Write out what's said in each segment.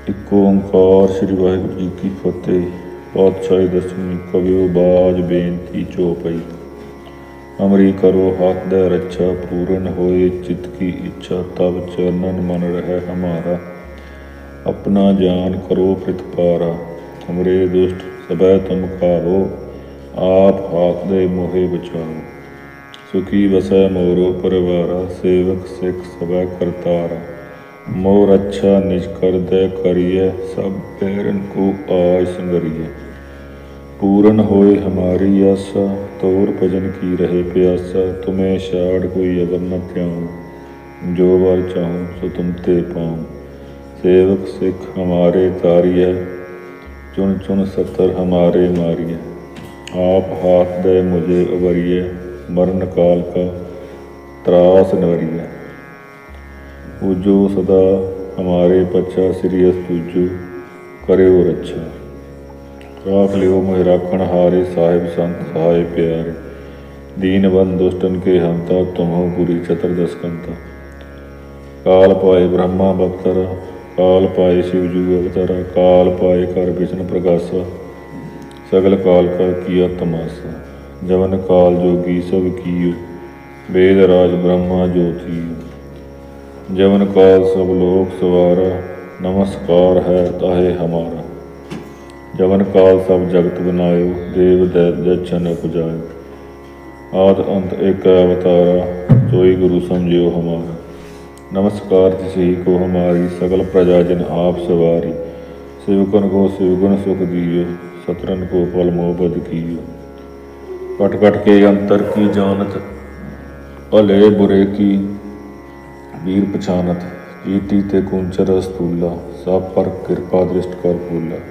ਇੱਕ ਓਂਕਾਰ ਸ੍ਰੀ ਵਾਹਿਗੁਰੂ ਜੀ ਕੀ ਫਤਿਹ। ਪਾਤਸ਼ਾਹੀ ਦਸਵੀਂ ਕਵਿਓ ਬਾਜ ਬੇਨਤੀ ਚੌਪਈ। ਅਮਰੀ ਕਰੋ ਹੱਥ ਦਾ ਰੱਛਾ, ਪੂਰਨ ਹੋਏ ਚਿਤ ਕੀ ਇੱਛਾ। ਤਬ ਚਰਨਨ ਮਨ ਰਹਿ ਹਮਾਰਾ, अपना जान करो प्रतिपारा। हमरे दुष्ट सबै तुम खाओ, आप हाथ दे मोहे बचाओ। सुखी वसै मोरो परिवारा, सेवक सिख सबै करतारा। मोर अच्छा निज कर दे करिए, सब पैरन को आज संगरिए। पूरन होए हमारी आशा, तोर भजन की रहे प्यासा। तुम्हें छाड़ कोई अवर न त्याऊँ, जो वर चाहूँ सो तुम ते पाऊँ। सेवक सिख हमारे तारिय, चुन चुन सतर हमारे मारिय। आप हाथ दे मुझे उबरिय, मरण काल का त्रास नवरिय। पूजो सदा हमारे पच्छा, सिरियस पूजो करो रच्छा। राख लियो मोह राखण हारे, साहिब संत सहाय प्यारे। दीन बंद दुष्टन के हंता, तुम हो बुरी चतुर्दश कंता। काल पाए ब्रह्मा बख्तरा, काल पाए शिवजू अवतारा। काल पाए कर विष्णु प्रकाशा, सगल काल का किया तमाशा। जवन काल जोगी सब कियो, वेद राज ब्रह्मा ज्योतियो। जवन काल सब लोक सवारा, नमस्कार है ताहे हमारा। जवन काल सब जगत बनायो, देव दैत जछन उपजायो। आद अंत एक अवतारा, सोई गुरु समझियो हमारा। नमस्कार तिसही को हमारी, सकल प्रजा जन आप सवारी। शिवकन को शिवगुण सुख दियो, सतरन को फल मोबद कियो। कट कट के अंतर की जानत, भले बुरे की वीर पछानत। ईटी ते कुंचर स्थूला, सब पर कृपा दृष्ट कर फूला।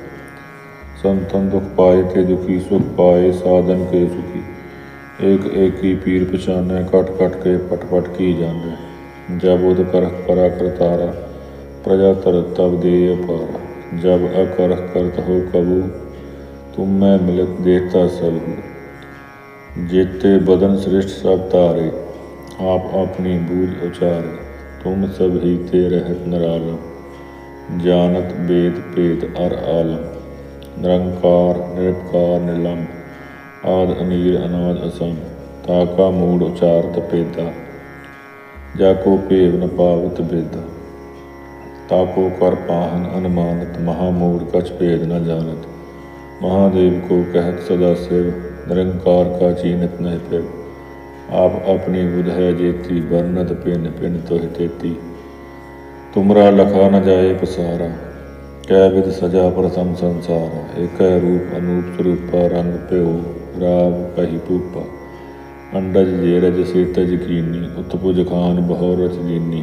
संतन दुख पाए ते दुखी, सुख पाए साधन के सुखी। एक एक की पीर पछाने, कट कट के पट पट की जाने। जब उद करख करा करतारा, प्रजा तर तब दे अपारा। जब अकरख करत हो कबू, तुम मैं मिलत देखता सब हो। जेते बदन श्रेष्ठ सब तारे, आप अपनी बूझ उचारे। तुम सब ही ते रहत निरालम, जानत वेद पेद अर आलम। निरंकार निरपकार निलम, आद अनीर अनाद असम। ताका मूड उचारत पेदा, जाको भेव न पावत बेदा। ताको कर पाहन अनुमानत, महामूढ़ कछ भेद न जानत। महादेव को कहत सदा शिव, निरंकार का चीनत नह पिव। आप अपनी बुध है जेती, बरनत पिन पिन तुह तेती। तुमरा लखा न जाए पसारा, कै विध सजा प्रथम संसारा। एक रूप अनूप स्वरूपा, रंग प्यो राव कही पूपा। अंडज जेरज से तज कीनी, उत्पुज खान बहु रच दीनी।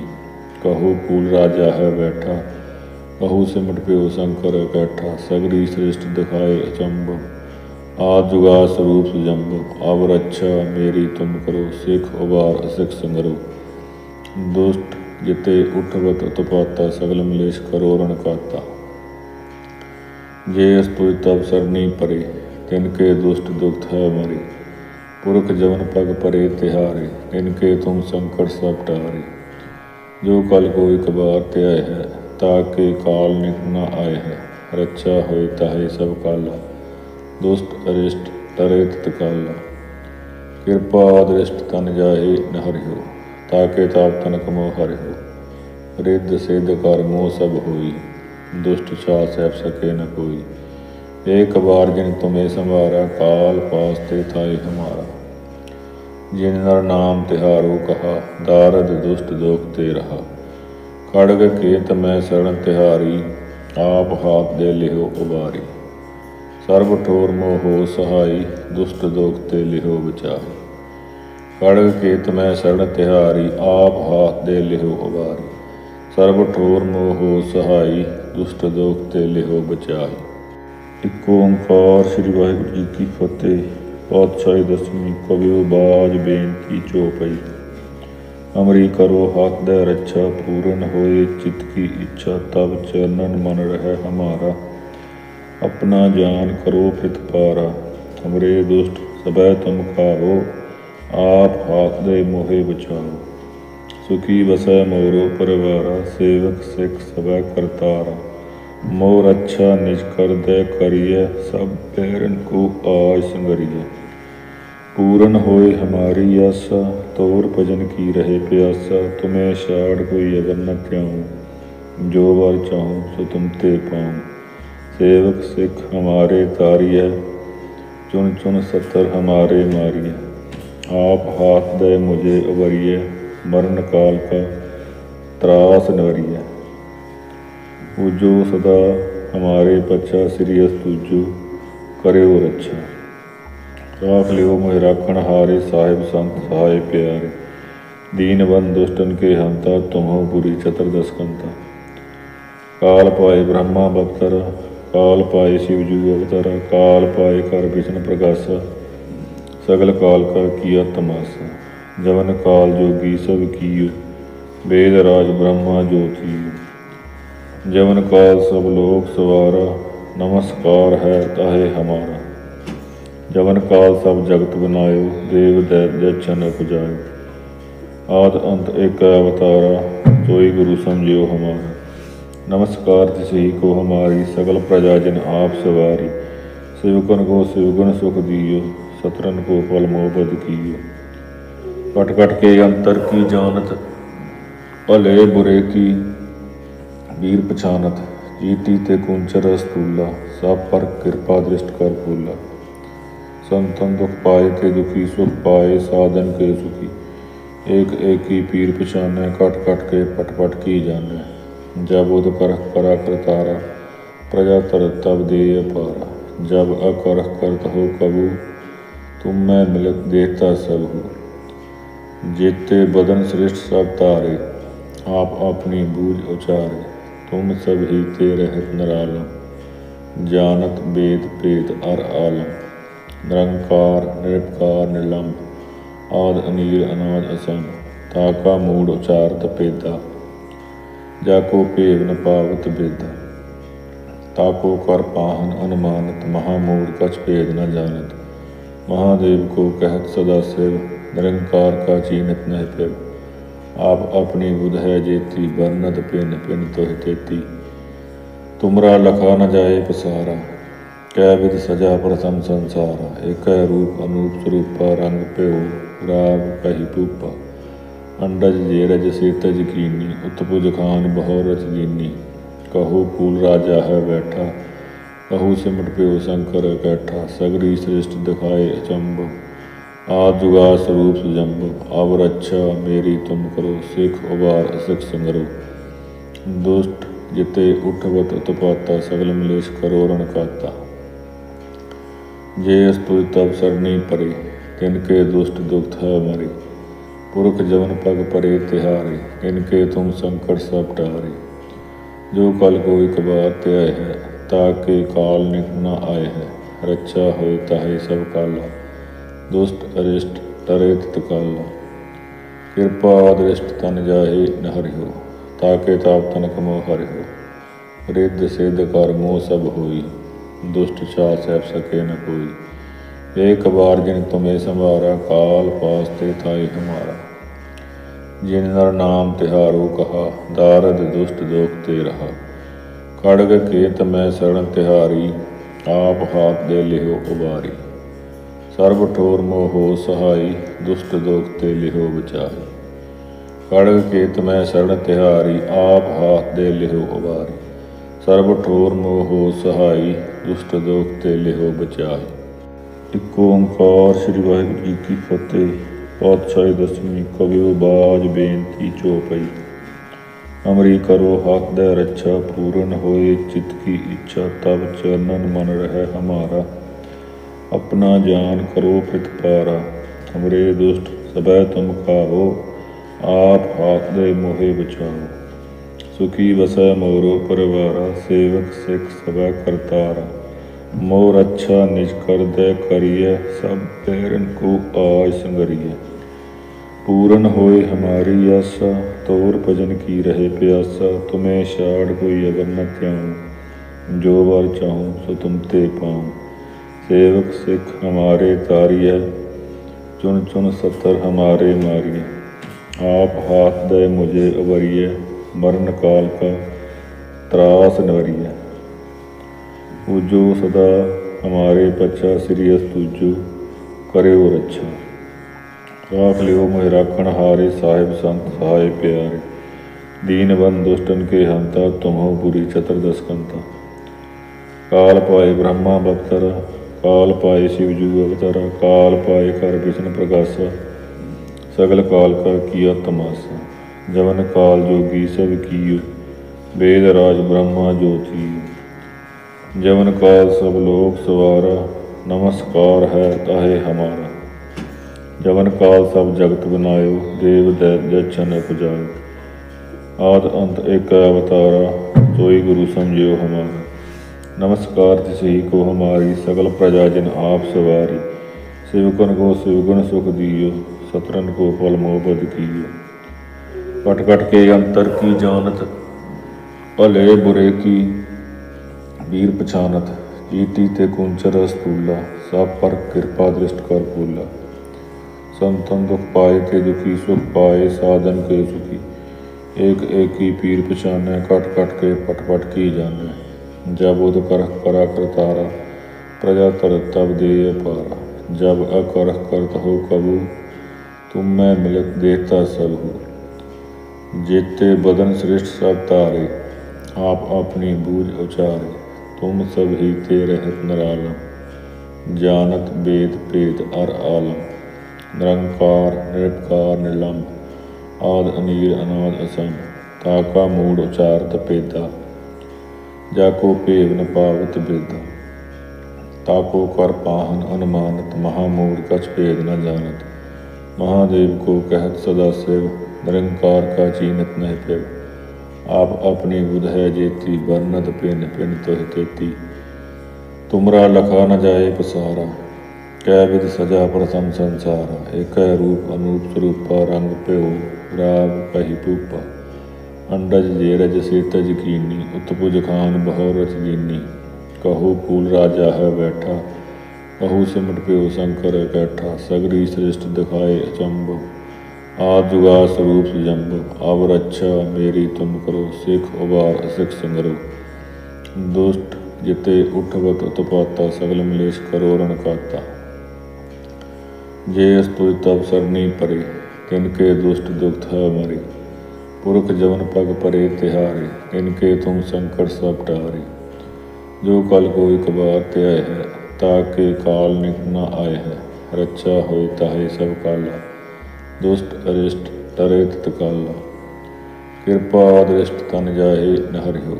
कहो कूल राजा है बैठा, कहू सिमट प्यो शंकर कैठा। सगरी श्रेष्ठ दिखाए अचंभ, आद जुगा स्वरूप सुजम्भ। अब रक्षा मेरी तुम करो, सिख उबार असिख संगरो। दुष्ट जिते उठवत उत्पाता, सगल मलेश करो रण काता। जे अस्तुज तब सरनी परे, तिनके दुष्ट दुख है मरे। पुरख जवन पग परे तिहारे, तिनके तुम संकट सब टारे। जो कल कोई कबार त्याय है, ताके काल निक न आए है। रक्षा होए ताहे सब काला, दुष्ट अरिष्ट टरे तत्काला। कृपा दृष्ट तन जाहे न हरिहो, ताके ताप तनक मोह हरिहो। रिद्ध सिद्ध कर मोह सब होई, दुष्ट छा सह सके न कोई। एक बार जिन तुम्हें संवारा, काल पासते थाए हमारा। जिन नर नाम तिहारो कहा, दारद दुष्ट दोख ते रहा। खड़ग केत मैं शरण तिहारी, आप हाथ दे लिहो उबारी। सर्व ठोर मोहो सहाई, दुष्ट दोख ते लिहो बचाई। खड़ग केत मैं शरण तिहारी, आप हाथ दे लिहो उबारी। सर्व ठोर मोहो सहाई, दुष्ट दोख ते लिहो बचाई। एक ओंकार श्री वाहिगुरू जी की फतेह। पातशाही दसवीं कवियो बाज बेनती चौपई। अमरी करो हाथ दे रच्छा, पूरन होए चित की इच्छा। तब चरनन मन रहे हमारा, अपना जान करो प्रतिपारा। हमरे दुष्ट सबै तुम खाओ, आप हाथ दे मोहे बचाओ। सुखी वसै मोरो परिवारा, सेवक सिख सबै करतारा। मोर अच्छा निज कर दे करिय, सब पैरन को आज संगरिय। पूरन होए हमारी आशा, तोर भजन की रहे प्यासा। तुम्हें शाड़ कोई अगर न त्याऊँ, जो वर चाहूँ सो तुम ते पाऊँ। सेवक सिख हमारे तारिय, चुन चुन सत्तर हमारे मारिय। आप हाथ दे मुझे उबरिय, मरण काल का त्रास नवरिय। पूजो सदा हमारे पच्छा, श्री अस तुजो करो रक्षा। राख लियो मोहि राखण हारे, साहिब संत सहाय प्यारे। दीन बंद दुष्टन के हंता, तुम हो बुरी चतुर्दश कंता। काल पाए ब्रह्मा बख्तरा, काल पाए शिव जू अवतारा। काल पाए कर विष्णु प्रकाशा, सगल काल का किया तमाशा। जवन काल जोगी सब कियो, वेद राज ब्रह्मा ज्योतियो। जवन काल सब लोक सवारा, नमस्कार है ताहे हमारा। जवन काल सब जगत बनायो, देव दैत्य जन उपजायो। आद अंत एक अवतारा, सोई गुरु समझियो हमारा। नमस्कार तिसही को हमारी, सकल प्रजा जिन आप सवारी। शिवकन को शिवगुण सुख दियो, सतरन को फल मोह बद कियो। कट कट के अंतर की जानत, भले बुरे की वीर पछानत। जीती ते कुंचर स्थूला, सब पर कृपा दृष्ट कर फूला। संतन दुख पाए ते दुखी, सुख पाए साधन के सुखी। एक एक ही पीर पछाने, कट कट के पट पट की जाने। जब उद करह करा करतारा, प्रजा तर तब दे पारा। जब अकरह करत हो कबू, तुम मैं मिलत देता सब हो। जेते बदन श्रेष्ठ सब तारे, आप अपनी बूझ उचारे। तुम सब ही ते रहत निरालम, जानत वेद पेद अर आलम। निरंकार निरपकार निर्लम्ब, आद अनील अनाद असम। ताका मूड उचारत पेदा, जाको पेव न पावत बेदा। ताको कर पाहन अनुमानत, महामूड कछ भेद न जानत। महादेव को कहत सदा शिव, निरंकार का चीनत नह पिव। आप अपनी बुध है जेती, बरनत पिन पिन तोह तेती। तुमरा लखा न जाए पसारा, कै विध सजा प्रथम संसारा। एक रूप अनूप स्वरूपा, रंग प्यो राग कही पूपा। अंडज जेरज से तज कीनी, उत्पुज खान बहु रच दीनी। कहो कूल राजा है बैठा, कहू सिमट प्यो शंकर कैठा। सगरी श्रेष्ठ दिखाए अचंभ, आद जुगा स्वरूप सुजम्ब। अब रक्षा मेरी तुम करो, सिख उबार असिख संगरो। दुष्ट जिते उठवत उत्पाता, सगल मलेश करो रण काता। जे स्तुति तब सरनी परे, तिनके दुष्ट दुख है मरे। पुरख जवन पग परे तिहारे, तिनके तुम संकट सब टारे। जो कल कोई कबार त्याय है, ताके काल निक न आए है। रक्षा होए ताहे सब काला, दुष्ट अरिष्ट टरे तत्काला। कृपा दृष्ट तन जाहे न हरिहो, ताके ताप तनक मोह हरिहो। रिद्ध सिद्ध कर मोह सब होई, दुष्ट चाह सह सके न कोई। एक बार जिन तुम्हें संवारा, काल पास ते थाई हमारा। जिन नर नाम तिहारो कहा, दारद दुष्ट दोख ते रहा। खड़ग केत मैं शरण तिहारी, आप हाथ दे लिहो उबारी। सर्व ठोर मोहो सहाई, दुष्ट दोख ते लिहो बचाई। खड़ग केत मैं शरण तिहारी, आप हाथ दे लिहो उबारी। सर्व ठोर मोहो सहाई, दुष्ट दोख ते लिहो बचाई। एक ओंकार श्री वाहिगुरू जी की फतेह। पातशाही दसवीं कविओ बाज बेनती चौपाई। अमरी करो हाथ दे रक्षा, पूरन होए चित की इच्छा। तब चरणन मन रहे हमारा, अपना जान करो प्रतिपारा। हमरे दुष्ट सबै तुम खाओ, आप हाथ दे मोहे बचाओ। सुखी वसै मोरो परिवारा, सेवक सिख सबै करतारा। मोर अच्छा निज कर दे करिय, सब पैरन को आज संगरिय। पूरन होए हमारी आशा, तोर भजन की रहे प्यासा। तुम्हें शाड़ कोई अगर न त्याऊँ, जो वर चाहूँ सो तुम ते पाऊँ। सेवक सिख हमारे तारिय, चुन चुन सत्तर हमारे मारिय। आप हाथ दे मुझे उबरिय, मरण काल का त्रास नवरिय। पूजो सदा हमारे पचा श्रीयस तुजो करो रक्षा। राख लियो मोहि राखण हारे साहिब संत सहाय प्यारे। दीन बंद दुष्टन के हंता तुम हो बुरी चतुर्दश कंता। काल पाए ब्रह्मा बख्तरा काल पाए शिवजू अवतारा। काल पाए कर विष्णु प्रकाशा सगल काल का किया तमाशा। जवन काल जोगी सब कियो वेद राज ब्रह्मा ज्योति। जवन काल सब लोक सवारा नमस्कार है ताहे हमारा। जवन काल सब जगत बनायो देव दैत्य जन उपजायो। आद अंत एक अवतारा सोई गुरु समझियो हमारा। नमस्कार तिसही को हमारी सगल प्रजा जिन आप सवारी। शिवगुण को शिवगुण सुख दियो सतरन को फल मोबद कियो। कट कट के अंतर की जानत भले बुरे की वीर पछानत। चीटी ते कुंचर स्थूला सब पर कृपा दृष्ट कर फूला। संतन दुख पाए ते दुखी सुख पाए साधन के सुखी। एक एक की पीर पछाने कट कट के पट पट की जाने। जब उद करह करा करतारा प्रजा तर तब दे पारा। जब अकरह करत हो कबू तुम मैं मिलत देता सब हो। जेते बदन श्रेष्ठ सब तारे आप अपनी बूझ उचारे। तुम सब ही ते रहत निरालम जानत वेद पेद अर आलम। निरंकार निरपकार निर्लम्ब आद अनीर अनाद असम। ताका मूड उचारत पेदा जाको पेव न पावत बेदा। ताको कर पाहन अनुमानत महामूढ़ कछ भेद न जानत। महादेव को कहत सदा शिव निरंकार का चीनत नह पिव। आप अपनी बुध है जेती बरनत पिन पिन तुह तेती। तुमरा लखा न जाए पसारा कै विध सजा प्रथम संसारा। एक रूप अनूप स्वरूपा रंग प्यो राग कही पूपा। अंडज जेरज से तज कीनी उत्पुज खान बहु रच दीनी। कहो फूल राजा है बैठा कहू सिमट प्यो शंकर कैठा। सगरी श्रेष्ठ दिखाए अचंब आद जुगा स्वरूप जम्ब। अब रक्षा मेरी तुम करो सिख उबार सिख संगरो। दुष्ट जिते उठवत उत्पाता सगल मलेश करो रण काता। जे स्तुति तब सरनी परे तिनके दुष्ट दुख है मरे। पुरख जवन पग परे तिहारे इनके तुम संकट सब टारे। जो कल कोई कबार त्याय है ताके काल निक न आए है। रक्षा होए ताहे सब काला दुष्ट अरिष्ट टरे तत्काला। कृपा दृष्ट तन जाहे न हरिहो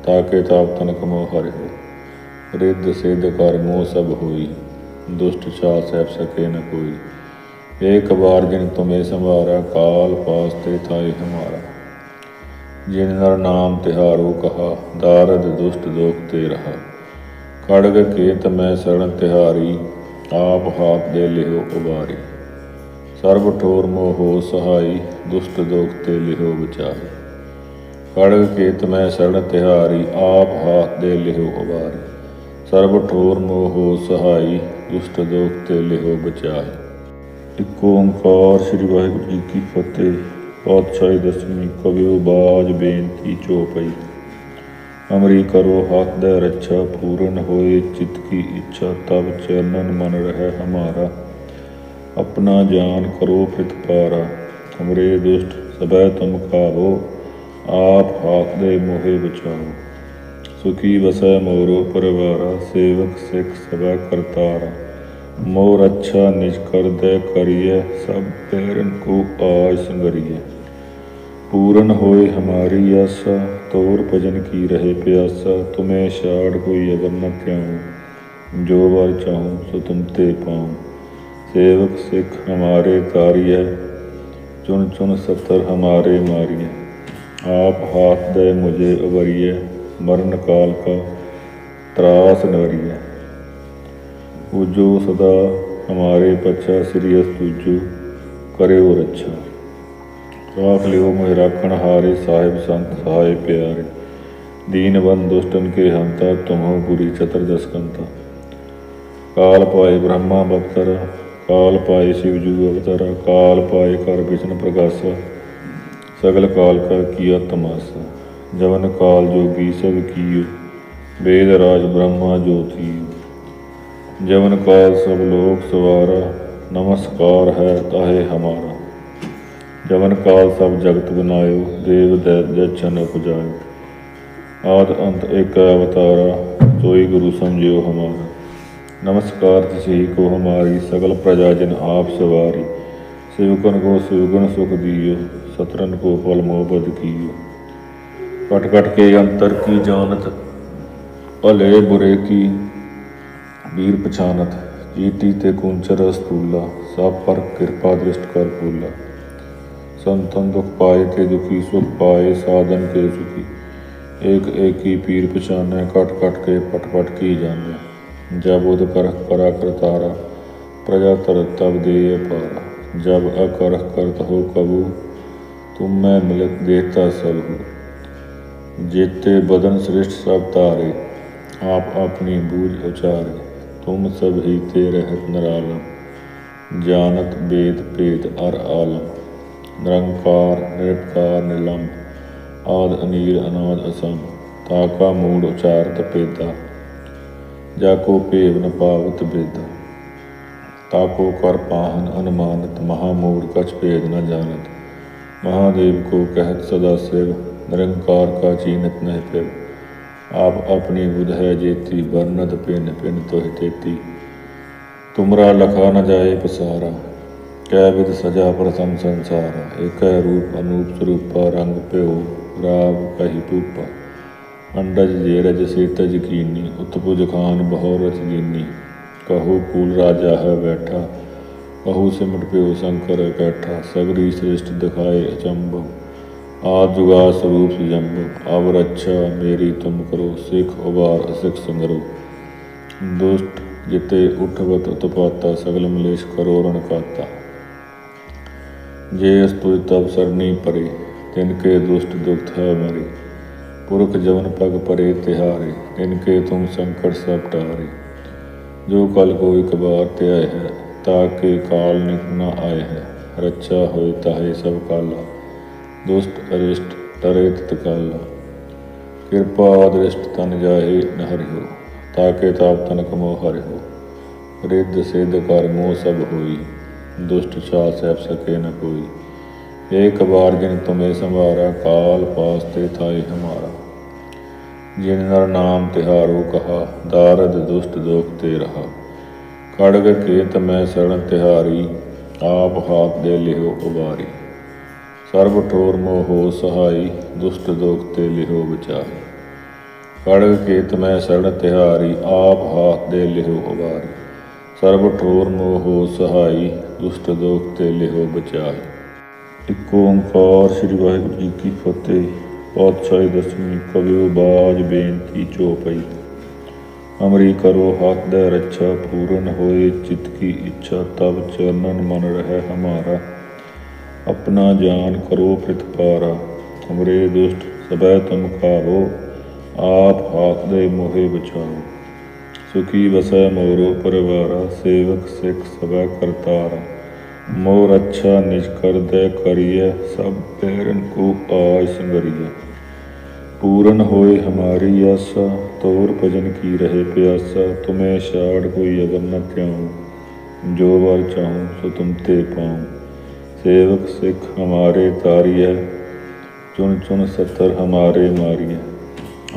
ताके ताप तनक मोह हरिहो। रिद्ध सिद्ध कर मोह सब होई दुष्ट छा सह सके न कोई। एक बार जिन तुम्हें संवारा काल पासते थाए हमारा। जिन नर नाम तिहारो कहा दारद दुष्ट दोख ते रहा। खड़ग केत मैं शरण तिहारी आप हाथ दे लिहो उबारी। सर्व ठोर मोहो सहाई दुष्ट दोख ते लिहो बचाई। खड़ग केत मैं शरण तिहारी आप हाथ दे लिहो उबारी। सर्व ठोर मोहो सहाई दुष्ट दोख ते लिहो बचाई। एक ओंकार श्री वाहिगुरू जी की फतेह। पातशाही दसवीं कवियो बाज बेनती चौपाई। अमरी करो हाथ दे रक्षा पूर्ण होए चित्त की इच्छा। तब चरणन मन रहे हमारा अपना जान करो प्रतिपारा। हमरे दुष्ट सबह तुम खाओ आप हाथ दे मोहे बचाओ। सुखी बसै मोरो परिवारा सेवक सिख सबह करतारा। मोर अच्छा निज कर दे करिए सब पैरन को आज संगरिए। पूरन होए हमारी आशा तोर भजन की रहे प्यासा। तुम्हें शाड़ कोई अगर न त्याऊँ जो वर चाहूँ सो तुम ते पाऊँ। सेवक सिख हमारे तारिय चुन चुन सतर हमारे मारिय। आप हाथ दे मुझे उबरिय मरण काल का त्रास नवरिय। पूजो सदा हमारे पचा श्रीयस तुजो करो रक्षा। राख लियो मोहि राखण हारे साहिब संत सहाय प्यारे। दीन बंद दुष्टन के हंता तुम हो बुरी चतुर्दश कंता। काल पाए ब्रह्मा बख्तरा काल पाए शिवजू अवतारा। काल पाए कर विष्णु प्रकाशा सगल काल का किया तमाशा। जवन काल जोगी सब कियो वेद राज ब्रह्मा ज्योति। जवन काल सब लोक सवारा, नमस्कार है ताहे हमारा। जवन काल सब जगत बनायो, देव दैत्य जन उपजायो। आद अंत एक अवतारा, सोई गुरु समझियो हमारा। नमस्कार तिसही को हमारी, सकल प्रजा जिन आप सवारी। शिवकन को शिवगुण सुख दियो, सतरन को फल मोह बद कियो। कट कट के अंतर की जानत, भले बुरे की वीर पछानत। चीटी ते कुंचर स्थूला, सब पर कृपा दृष्ट कर फूला। संतन दुख पाए ते दुखी, सुख पाए साधन के सुखी। एक एक ही पीर पछाने, कट कट के पट पट की जाने। जब उद करह करा करतारा, प्रजा तर तब दे पारा। जब अकरह करत हो कबू, तुम मैं मिलत देता सब हो। जेते बदन श्रेष्ठ सब तारे, आप अपनी बूझ उचारे। तुम सब ही ते रहत निरालम, जानत वेद पेद अर आलम। निरंकार निरपकार निलम, आद अनील अनाद असम। ताका मूड उचारत पेदा, जाको पेव न पावत बेदा। ताको कर पाहन अनुमानत, महामूढ़ कछ भेद न जानत। महादेव को कहत सदा शिव, निरंकार का चीनत नह पिव। आप अपनी बुध है जेती, बरनत पिन पिन तोह तेती। तुमरा लखा न जाए पसारा, कै विध सजा प्रथम संसारा। एक रूप अनूप स्वरूपा, रंग प्यो राव कही पूपा। अंडज जेरज से तज कीनी, उत्पुज खान बहु रच लीनी। कहो कूल राजा है बैठा, कहू सिमट प्यो शंकर कैठा। सगरी श्रेष्ठ दिखाए अचंभव, आज जुगा स्वरूप सुजम्भव। अब रक्षा मेरी तुम करो, सिख उबार असिख संगरो। दुष्ट जिते उठवत उत्पाता, सगल मलेश करो रण काता। जे अस्तुज तब सरनी परे, तिनके दुष्ट दुख है मरे। पुरख जवन पग परे तिहारे, तिनके तुम संकट सब टारे। जो कल को एक बार त्याय है, ताके काल निक न आए है। रक्षा होए ताहे सब काला, दुष्ट अरिष्ट टरे तत्काला। कृपा दृष्ट तन जाहे न हरिहो, ताके ताप तनक मोह हरिहो। रिद्ध सिद्ध कर मोह सब होई, दुष्ट छा सह सके न कोई। एक बार जिन तुम्हें संवारा, काल पासते थाए हमारा। जिन नर नाम तिहारो कहा, दारद दुष्ट दोख ते रहा। खड़ग केत मैं शरण तिहारी, आप हाथ दे लिहो उबारी। सर्व ठोर मोहो सहाई, दुष्ट दोख ते लिहो बचाई। खड़ग केत मैं शरण तिहारी, आप हाथ दे लिहो उबारी। सर्व ठोर मोहो सहाई, दुष्ट दोख ते लिहो बचाई। एक ओंकार श्री वाहिगुरू जी की फतेह। पातशाही दसवीं कवियो बाज बेनती चौपाई। अमरी करो हाथ दे रक्षा, पूरन होए चित की इच्छा। तब चरणन मन रहे हमारा, अपना जान करो प्रतिपारा। हमरे दुष्ट सबै तुम खाओ, आप हाथ दे मोहे बचाओ। सुखी बसै मोरो परिवारा, सेवक सिख सबै करतारा। मोर अच्छा निज कर दे करिय, सब पैरन को आज संगरिय। पूरन होए हमारी आशा, तोर भजन की रहे प्यासा। तुम्हें शाड़ कोई अगर न त्याऊँ, जो वर चाहूँ सो तुम ते पाऊँ। सेवक सिख हमारे तारिय, चुन चुन सतर हमारे मारिय।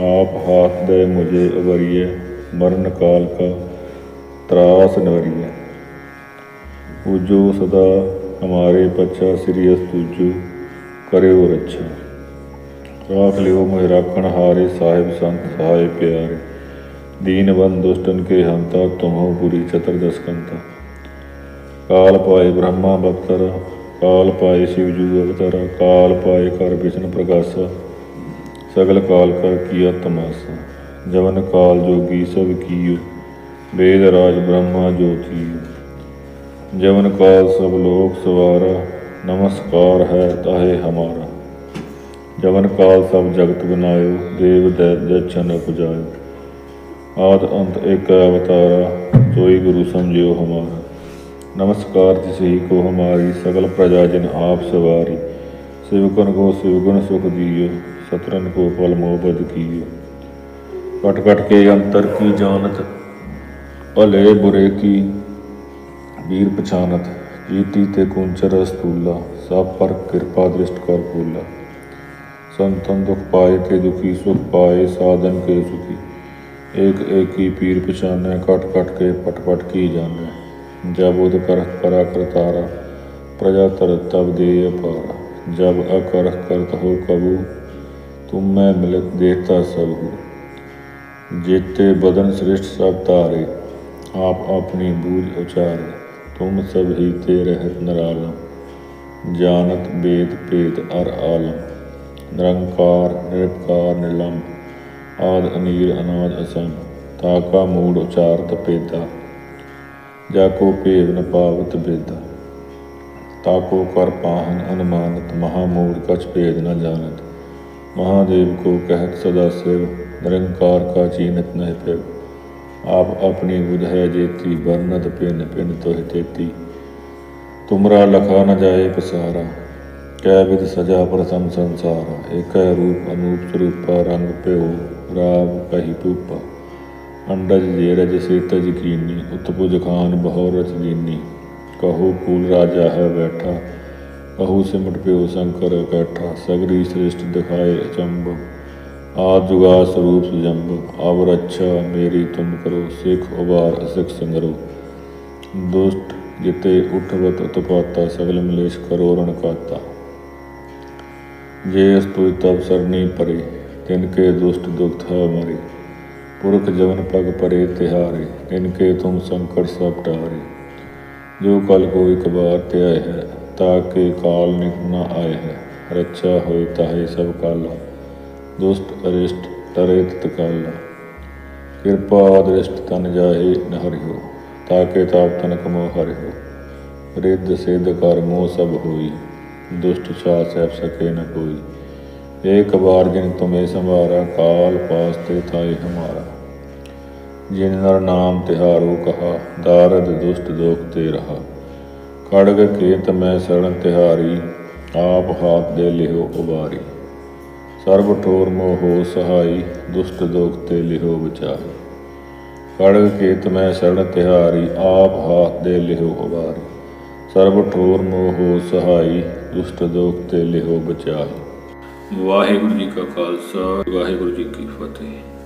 आप हाथ दे मुझे अवरिय, मरण काल का त्रास नवरिय। पूजो सदा हमारे पच्छा, श्री अस्तुजो करो रक्षा। राख लियो मोहि राखण हारे, साहिब संत सहाय प्यारे। दीन बंद दुष्टन के हंता, तुम हो बुरी चतुर्दश कंता। काल पाए ब्रह्मा बख्तरा, काल पाए शिवजू अवतारा। काल पाए कर विष्णु प्रकाशा, सगल काल का किया तमाशा। जवन काल जोगी सब कियो, वेद राज ब्रह्मा ज्योति। जवन काल सब लोक सवारा, नमस्कार है ताहे हमारा। जवन काल सब जगत बनायो, देव दैत्य जन उपजायो। आद अंत एक अवतारा, सोई गुरु समझियो हमारा। नमस्कार तिसही को हमारी, सकल प्रजा जिन आप सवारी। शिवकन को शिवगुण सुख दियो, सतरन को फल मोह बद कियो। कट कट के अंतर की जानत, भले बुरे की वीर पछानत। जीती ते कुंचर अस्तूला, सब पर कृपा दृष्ट कर फूला। संतन दुख पाए ते दुखी, सुख पाए साधन के सुखी। एक एक की पीर पछाने, कट कट के पट पट की जाने। जब उद करत करा करतारा, प्रजा तरत तब दे अपारा। जब अकरह करत हो कबू, तुम मैं मिलत देता सब हो। जेते बदन श्रेष्ठ सब तारे, आप अपनी बूझ उचारे। तुम सब ही ते रहत निरालम, जानत वेद पेद अर आलम। निरंकार निरपकार निलंब, आद अनीर अनाद असम। ताका मूड उचारत पेदा, जाको भेव न पावत बेदा। ताको कर पाहन अनुमानत, महामूड कछ भेद न जानत। महादेव को कहत सदा शिव, निरंकार का चीनत नह पिव। आप अपनी बुध है जेती, बरनत पिन पिन तुह तेती। तुमरा लखा न जाए पसारा, कै विध सजा प्रथम संसारा। एक रूप अनूप स्वरूपा, रंग प्यो राव कही पूपा। अंडज जेरज से तज कीनी, उत्पुज खान बहु रच दीनी। कहो कूल राजा है बैठा, कहू सिमट प्यो शंकर कैठा। सगरी श्रेष्ठ दिखाए अचंब, आज जुगा स्वरूप सुजम्ब। अब रक्षा मेरी तुम करो, सिख उबार असिख संगरो। दुष्ट जिते उठवत उत्पाता, सगल मलेश करो रण काता। जे स्तुति तब सरनी परे, तिनके दुष्ट दुख था मरे। पुरख जवन पग परे तिहारे, तिनके तुम संकट सब टारे। जो कल को एक बार त्याय है, ताके काल निक न आए है। रक्षा होए ताहे सब काला, दुष्ट अरिष्ट टरे तत्काला। कृपा दृष्ट तन जाहे न हरिहो, ताके ताप तनक मोह हरिहो। रिद्ध सिद्ध कर मोह सब होई, दुष्ट छा सह सके न कोई। एक बार जिन तुम्हें संवारा, काल पास ते थाए हमारा। जिन नर नाम तिहारो कहा, दारद दुष्ट दोख ते रहा। खड़ग केत मैं शरण तिहारी, आप हाथ दे लिहो उबारी। सर्व ठोर मोहो सहाई, दुष्ट दोख ते लिहो बचाई। खड़ग केत मैं शरण तिहारी, आप हाथ दे लिहो उबारी। सर्व ठोर मोहो सहाई, दुष्ट दोख ते लिहो बचाई। वाहिगुरु जी का खालसा, वाहिगुरु जी की फतेह।